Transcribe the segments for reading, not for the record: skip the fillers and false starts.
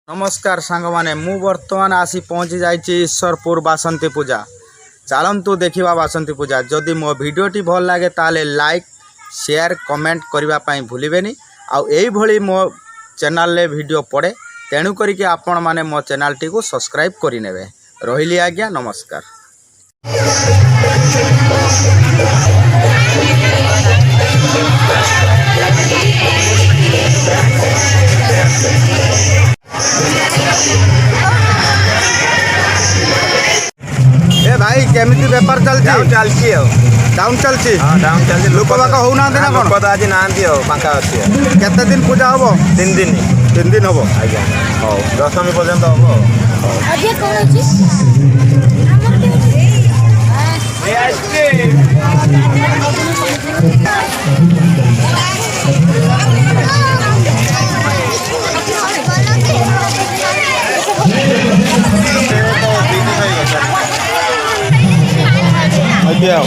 नमस्कार सांग माने मु वर्तमान आसी पहुँची जाइए ईश्वरपुर बासंती पूजा। चलतु देखा बासंती पूजा। जदि मो भिडटी भल लगे ताले लाइक शेयर कमेंट करने भूलें। आउ मो चैनल रे वीडियो पड़े तेणु करिके आपण माने मो चैनल टी को सब्सक्राइब करिनेबे। रहिली आज्ञा नमस्कार। ए भाई केमिति बेपार चलछि? चलछि डाउन चलछि। हां डाउन चलछि। लोक बाक होउना ना कोन? लोक आज नांती हो पांका अछि। केते दिन पूजा होबो? 3 दिन। 3 दिन होबो। आज्ञा हो दशमी पर्यंत होबो। आजे कोन अछि? हमर के अछि ए आज्ञा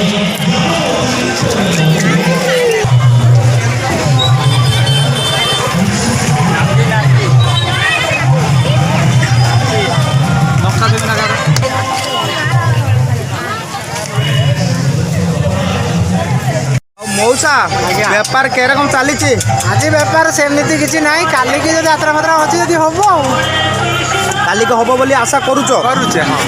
मौसा बेपार के रकम चली? आज बेपार सेमती किसी ना काली की यात्रा मात्रा अच्छी जब हम काली को हबो बोली आशा करूच? करुचे हाँ